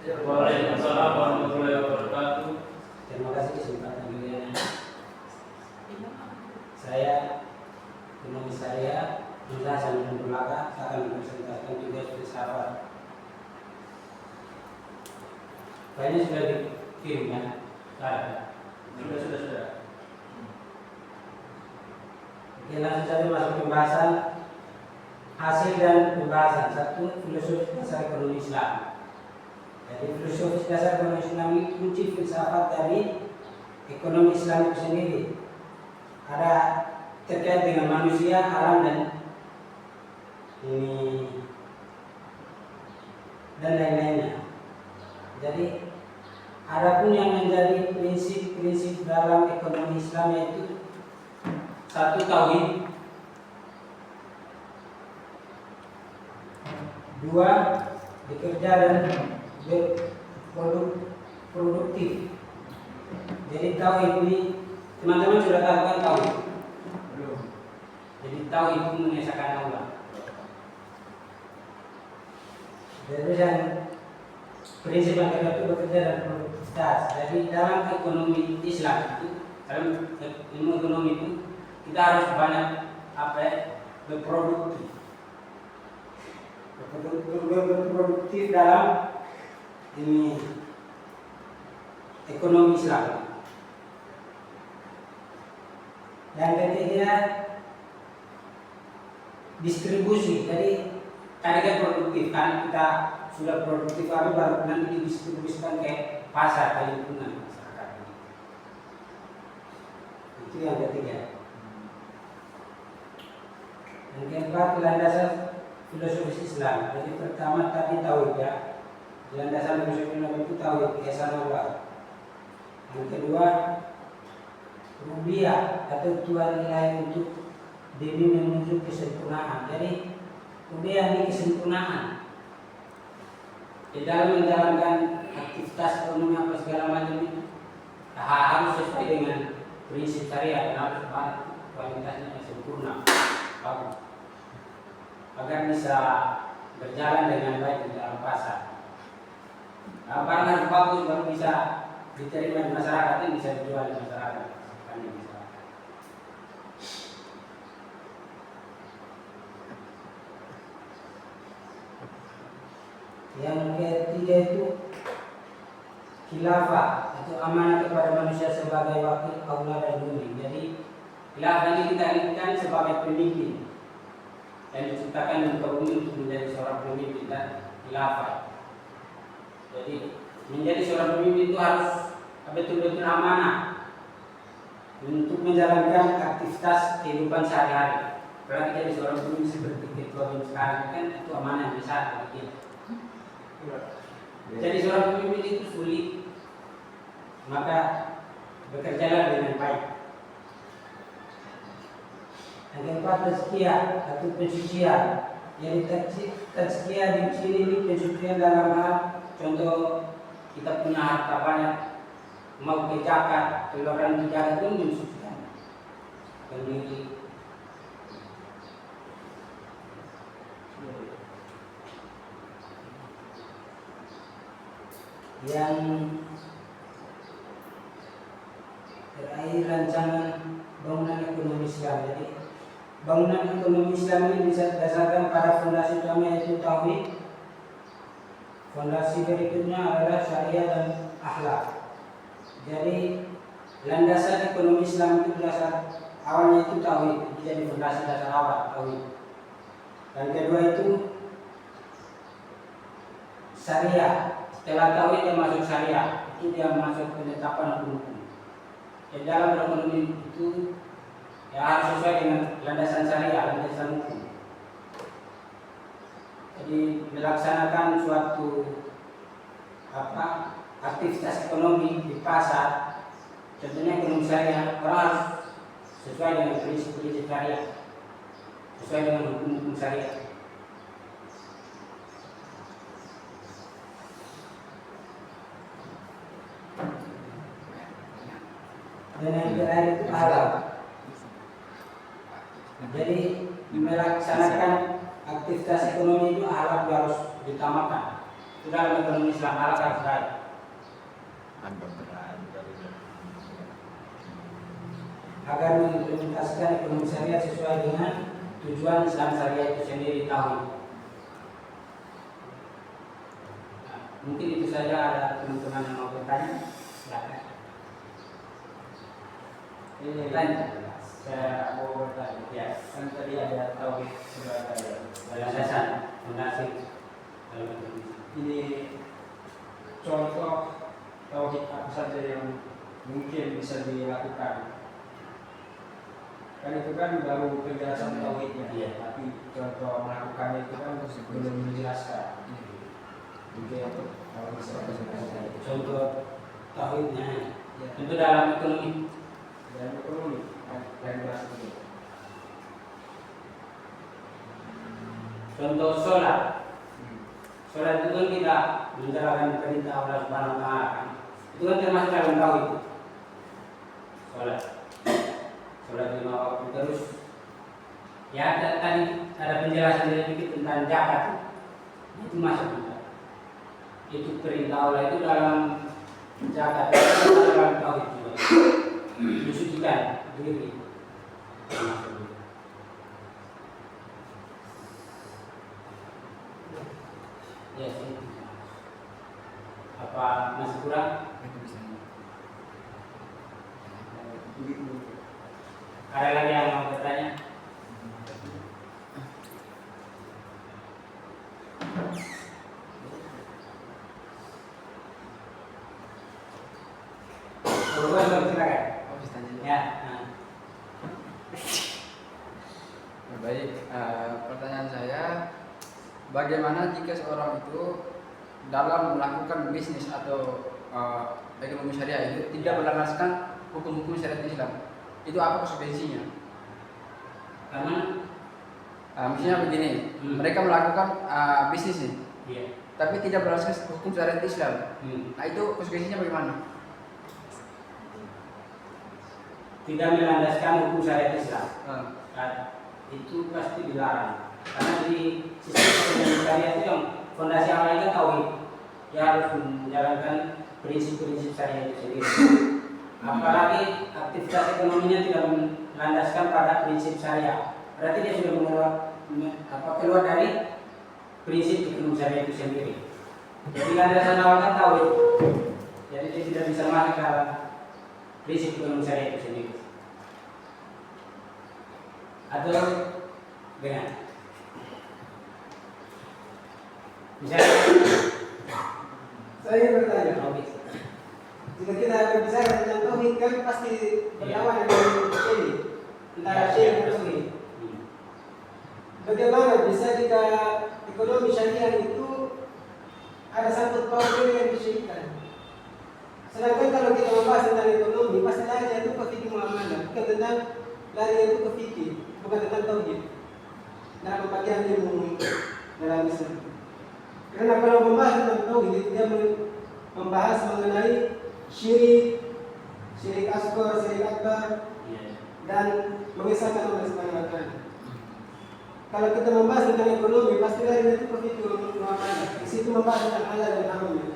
Waalaikumsalam warahmatullahi wabarakatuh. Terima kasih kesempatan mulia. Saya Imam Syariah Musa Hasan bin Belaka akan mempresentasikan tugas filsafat. Kayaknya sudah dikirim ya? Sudah. Oke, langsung saja masuk pembahasan. Hasil dan pembahasan. Satu, filosofi dasar ekonomi Islam. Jadi filosofi dasar ekonomi Islam itu kunci filsafat dari ekonomi Islam itu sendiri. Ada terkait dengan manusia, alam dan lain-lainnya. Jadi adapun yang menjadi prinsip-prinsip dalam ekonomi Islam yaitu satu, tauhid. Dua, bekerja dan produktif. Jadi tauhid ini teman-teman sudah tahu kan tauhid? Belum. Jadi tauhid itu mengesahkan Allah. Terus yang prinsip yang kedua itu bekerja dan produktivitas. Jadi dalam ekonomi Islam itu, dalam ilmu ekonomi itu kita harus banyak berproduktif. Berproduktif dalam ini ekonomi Islam. Yang ketiga, distribusi. Jadi tadi kan produktif kan, kita sudah produktif baru nanti didistribusikan ke pasar, ke lingkungan masyarakat. Itu yang ketiga. Yang keempat, landasan filosofi Islam. Jadi pertama tadi tauhid ya. Landasan filosofi Islam itu tauhid, keesaan Allah. Yang kedua, rububiyah atau Tuhan ilahi untuk demi menuju kesempurnaan. Jadi rububiyah ini kesempurnaan. Di dalam menjalankan aktivitas ekonomi apa segala macam itu harus sesuai dengan prinsip syariat dan harus kualitasnya sempurna, bagus, agar bisa berjalan dengan baik di dalam pasar. Barang harus bagus baru bisa diterima di masyarakat, dan bisa dijual di masyarakat. Yang ketiga itu khilafah atau amanah kepada manusia sebagai wakil Allah dan bumi. Jadi khilafah ini kita inginkan sebagai pemimpin yang diciptakan untuk bumi untuk menjadi seorang pemimpin dan khilafah. Jadi menjadi seorang pemimpin itu harus betul-betul amanah untuk menjalankan aktivitas kehidupan sehari-hari. Berarti jadi seorang pemimpin seperti ketua sekarang kan itu amanah yang besar bagi kita. Jadi seorang pemimpin itu sulit, maka bekerjalah dengan baik. Yang keempat, tazkiyah atau pensucian. Jadi tazkiyah di sini ini pensucian dalam hal contoh kita punya harta banyak, mau ke zakat, keluaran di zakat pun mensucikan diri. Yang terakhir, rancangan bangunan ekonomi Islam. Jadi bangunan ekonomi Islam ini bisa didasarkan pada fondasi utama yaitu tauhid. Fondasi berikutnya adalah syariah dan akhlak. Jadi landasan ekonomi Islam itu dasar awalnya itu tauhid, jadi fondasi dasar awal tauhid. Dan kedua itu syariah. Setelah tauhid dia masuk syariah, itu dia masuk penetapan hukum. Di dalam berekonomi itu ya harus sesuai dengan landasan syariah, landasan hukum. Jadi melaksanakan suatu aktivitas ekonomi di pasar, tentunya ekonomi syariah harus sesuai dengan prinsip-prinsip syariah, sesuai dengan hukum-hukum syariah. Dan yang terakhir itu halal. Jadi melaksanakan aktivitas ekonomi itu halal harus ditamakan. Itu dalam ekonomi Islam halal harus baik. Agak berat. Agar mengimplementasikan ekonomi syariah sesuai dengan tujuan Islam syariah itu sendiri tauhid. Nah, mungkin itu saja, ada teman-teman yang mau bertanya, silakan. Ini Tanya. saya mau bertanya. Ya, Kan tadi ada tauhid sebagai landasan fondasi dalam ekonomi. Ini contoh tauhid apa saja yang mungkin bisa dilakukan. Kan itu kan baru penjelasan tauhidnya, Iya. tapi contoh melakukannya itu kan belum dijelaskan. Mungkin kalau bisa dijelaskan. Contoh tauhidnya Ya. itu dalam ekonomi. Dan ekonomi dan bahas ini. Contoh sholat. Sholat itu kan kita menjalankan perintah Allah Subhanahu Wa Taala. Itu kan termasuk dalam tauhid. Sholat. Sholat 5 waktu terus. Ya, tadi ada penjelasan dari sedikit tentang zakat. Itu masuk juga. Itu perintah Allah itu dalam zakat, itu dalam tauhid juga. Mensucikan diri. Termasuk juga. Ya, sih. Apa masih kurang? Ada lagi yang mau bertanya? Silakan. Ya. Nah. Baik, pertanyaan saya, bagaimana jika seorang itu dalam melakukan bisnis atau ekonomi syariah itu tidak berlandaskan hukum-hukum syariat Islam? Itu apa konsekuensinya? Karena Misalnya begini, mereka melakukan bisnis nih, iya. tapi tidak berlandaskan hukum syariat Islam. Nah, itu konsekuensinya bagaimana? Tidak melandaskan hukum syariat Islam. Ah. Nah, itu pasti dilarang. Karena di sistem ekonomi syariah itu yang fondasi awalnya tauhid. Dia harus menjalankan prinsip-prinsip syariah itu sendiri. Apalagi aktivitas ekonominya tidak melandaskan pada prinsip syariah. Berarti dia sudah keluar dari prinsip ekonomi syariah itu sendiri. Jadi landasan awal kan tauhid. Jadi dia tidak bisa masuk dalam prinsip ekonomi syariah itu sendiri. Atau dengan misalnya Saya ingin bertanya, tauhid. jika kita berbicara tentang tauhid kan pasti berlawanan dengan syirik, antara syirik dan tauhid. Bagaimana bisa jika ekonomi syariah itu ada sangkut pautnya dengan kesyirikan? Sedangkan kalau kita membahas tentang ekonomi, pasti lari itu ke fikih muamalah, bukan tentang lari itu ke fikih, bukan tentang tauhid. Dalam pembagian ilmu dalam Islam. Karena kalau membahas tentang tauhid, dia membahas mengenai syirik, syirik asghar, syirik akbar, dan mengisahkan Allah Subhanahu wa Ta'ala. Kalau kita membahas tentang ekonomi, pasti lari itu ke fikih muamalah. Di situ membahas tentang halal dan haramnya.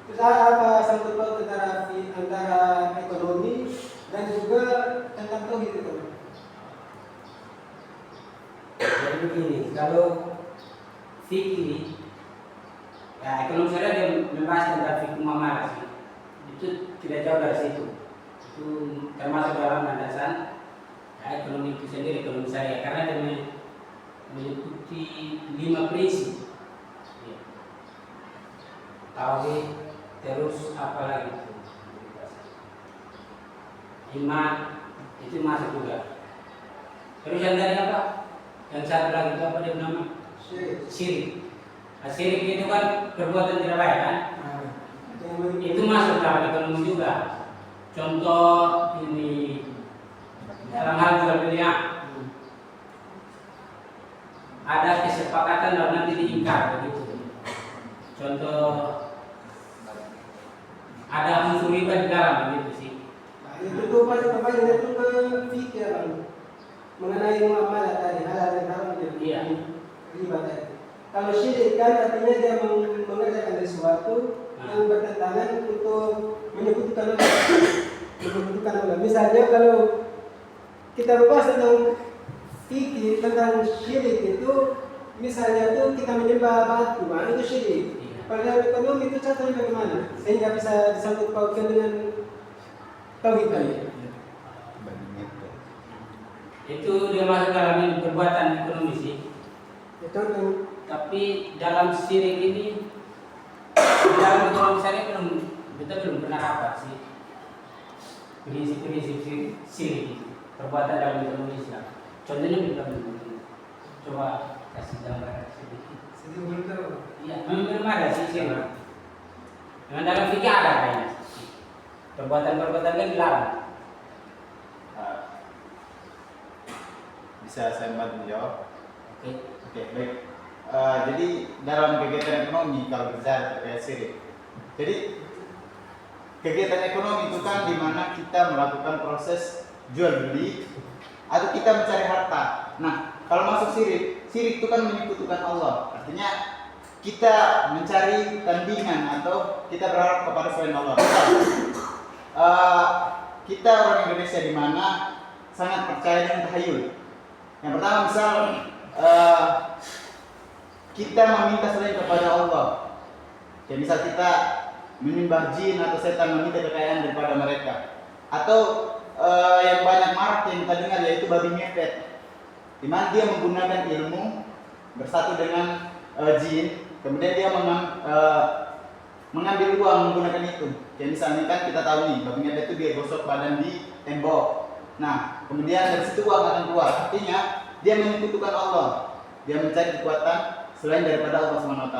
Terus apa sangkut paut antara ekonomi dan juga tentang tauhid itu? Jadi begini, kalau fikih, ya ekonomi syariah dia membahas tentang fikih muamalah sih. Itu tidak jauh dari situ. Itu termasuk dalam landasan ya, ekonomi itu sendiri, ekonomi syariah, karena dia meliputi 5 prinsip. Ya. Tauhid, terus apa lagi itu? Iman itu masuk juga. Terus yang tadi apa? Yang satu lagi itu apa dia nama? Syirik. Nah, syirik itu kan perbuatan tidak baik kan? Itu masuk dalam ekonomi juga. Contoh ini dalam hal jual beli, ada kesepakatan dan nanti diingkar begitu. Contoh ada unsur riba di dalam begitu sih. Nah, itu tuh pasti kembali itu ke fikih Bang. Mengenai muamalah tadi halal dan haram Iya. riba tadi. Kalau syirik kan artinya dia mengerjakan sesuatu yang bertentangan untuk menyebutkan Allah. Misalnya kalau kita membahas tentang fikih, tentang syirik itu, misalnya itu kita menyembah batu, itu syirik. Padahal ekonomi itu contohnya bagaimana? Sehingga bisa disangkut pautkan dengan tauhid tadi. Itu dia masuk dalam perbuatan ekonomi sih. Ya, contoh. Tapi dalam syirik ini, dalam ekonomi syariah kita belum pernah dapat sih prinsip-prinsip syirik itu, perbuatan dalam ekonomi Islam. Contohnya kita belum. Coba kasih gambaran sedikit. Sedikit belum tahu. Iya, memang ada sih syirik. Memang dalam fikih ada kayaknya. Perbuatan-perbuatan kan dilarang. Bisa saya bantu jawab? Oke. Oke, baik. Jadi dalam kegiatan ekonomi kalau bicara terkait syirik, jadi kegiatan ekonomi itu kan di mana kita melakukan proses jual beli atau kita mencari harta. Nah, kalau masuk syirik itu kan menyekutukan Allah. Artinya kita mencari tandingan atau kita berharap kepada selain Allah. Kita orang Indonesia di mana sangat percaya dengan tahayul. Yang pertama misal kita meminta selain kepada Allah. Jadi misal kita menyembah jin atau setan, meminta kekayaan daripada mereka. Atau yang banyak marak yang kita dengar yaitu babi ngepet, di mana dia menggunakan ilmu bersatu dengan jin, kemudian dia mengambil uang menggunakan itu. Jadi misalnya kan kita tahu nih, babi ngepet itu dia gosok badan di tembok. Nah, kemudian dari situ uang akan keluar. Artinya dia menyekutukan Allah, dia mencari kekuatan selain daripada Allah SWT.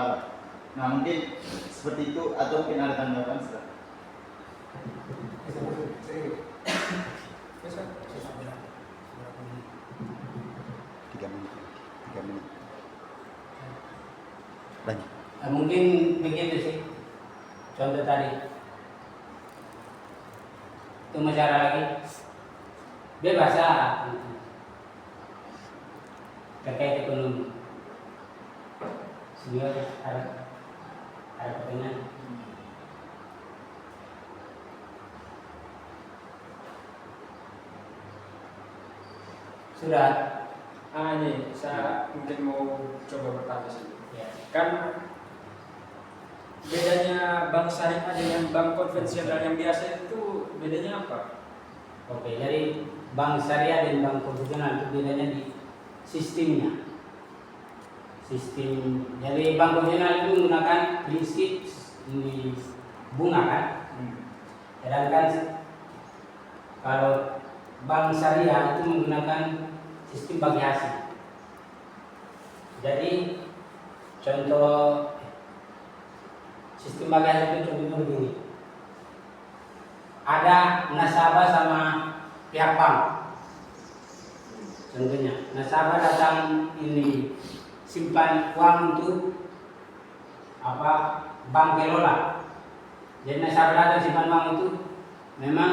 Nah, mungkin seperti itu atau mungkin ada tanggapan setelah. Tiga menit. Banyak. Mungkin begitu sih. Contoh tadi. Itu masalah lagi. Bebas terkait ekonomi. Sehingga ada pertanyaan. Sudah. Ini saya mungkin mau coba bertanya sedikit. Ya. Kan bedanya bank syariah dengan bank konvensional yang biasa itu bedanya apa? Oke, jadi bank syariah dan bank konvensional itu bedanya di sistemnya. Jadi bank konvensional itu menggunakan prinsip ini bunga kan. Sedangkan kalau bank syariah itu menggunakan sistem bagi hasil. Jadi contoh sistem bagi hasil itu contohnya begini. Ada nasabah sama pihak bank. Contohnya, nasabah datang ini simpan uang untuk bank kelola. Jadi nasabah datang simpan uang itu memang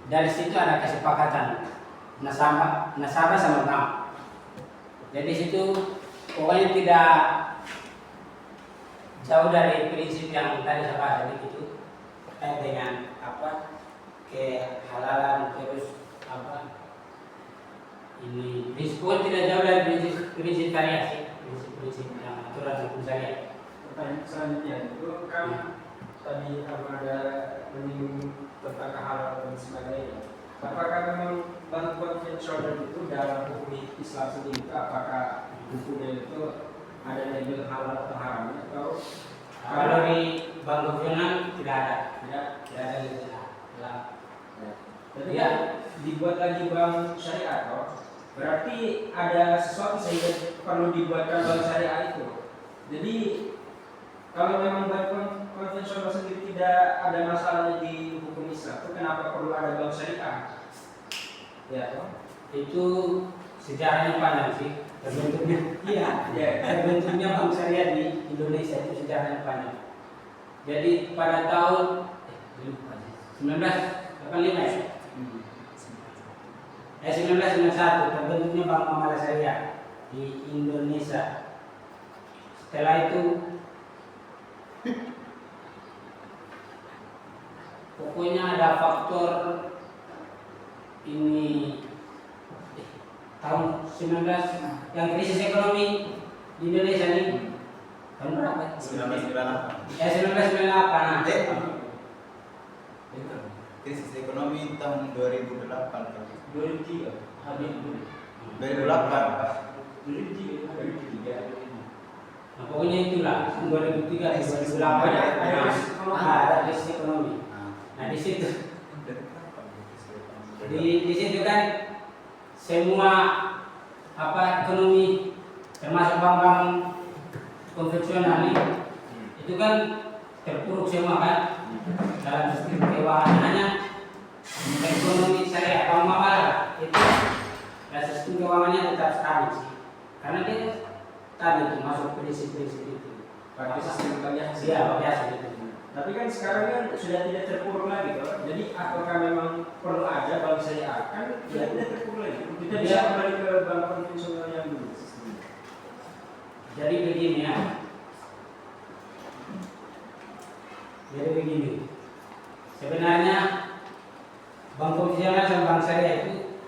dari situ ada kesepakatan nasabah sama bank. Jadi situ pokoknya tidak jauh dari prinsip yang tadi saya bahas tadi itu terkait dengan kehalalan terus ini prinsip tidak jauh dari prinsip syariah sih, prinsip yang aturan hukum syariah. Pertanyaan selanjutnya itu kan tadi ada menyinggung tentang kehalalan dan sebagainya. Apakah memang bank konvensional itu dalam hukum Islam sendiri, apakah hukumnya itu ada label halal atau haram atau kalau di bank konvensional tidak ada label halal. Jadi ya dibuat lagi bank syariah toh. Berarti ada sesuatu sehingga perlu dibuatkan bank syariah itu. Jadi kalau memang bank konvensional sendiri tidak ada masalahnya di hukum Islam, itu kenapa perlu ada bank syariah? Ya toh. Itu sejarahnya panjang sih. Terbentuknya bank syariah di Indonesia itu sejarahnya panjang. Jadi pada tahun 1985 ya. 1991 terbentuknya Bank Muamalah Syariah di Indonesia. Setelah itu pokoknya ada faktor ini tahun 19 yang krisis ekonomi di Indonesia ini tahun berapa? 1998. Ya 1998. Nah. Krisis ekonomi tahun 2008 kan? 2003 habis 2008. 2003. Nah, pokoknya itulah 2003 2008 ada krisis ekonomi. Nah di situ di situ kan semua ekonomi termasuk bank-bank konvensional itu kan terpuruk semua kan dalam sistem keuangan. Hanya ekonomi syariah bank muamalah itu dan sistem keuangannya tetap stabil sih, karena dia tadi itu masuk prinsip-prinsip itu Pakai sistem variasi. ya biasa gitu. Tapi kan sekarang kan sudah tidak terpuruk lagi toh. Jadi apakah memang perlu ada bank syariah? Kan sudah tidak terpuruk lagi. Kita bisa kembali ke bank konvensional yang dulu sistemnya. Jadi begini ya. Jadi begini. Sebenarnya bank konvensional sama bank syariah itu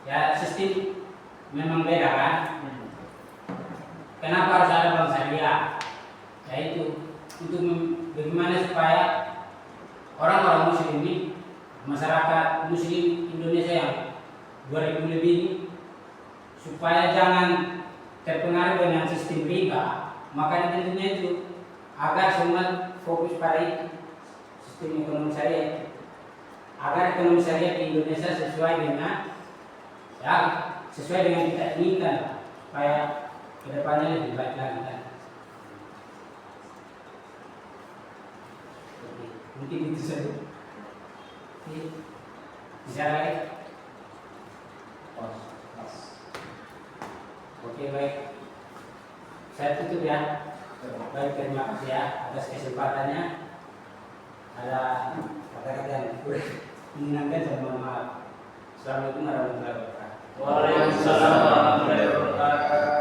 ya sistem memang beda kan. Kenapa harus ada bank syariah? Yaitu untuk bagaimana supaya orang-orang muslim ini, masyarakat muslim Indonesia yang 2000 lebih ini, supaya jangan terpengaruh dengan sistem riba. Maka tentunya itu agar semua fokus pada itu, sistem ekonomi syariah, agar ekonomi syariah di Indonesia sesuai dengan kita inginkan, supaya kedepannya lebih baik lagi kan. Mungkin itu saja. Bisa lagi? Oke baik. Saya tutup ya. Baik, terima kasih ya atas kesempatannya. Ada kata-kata yang kurang menyenangkan, saya mohon maaf. Assalamualaikum warahmatullahi wabarakatuh. Waalaikumsalam warahmatullahi wabarakatuh.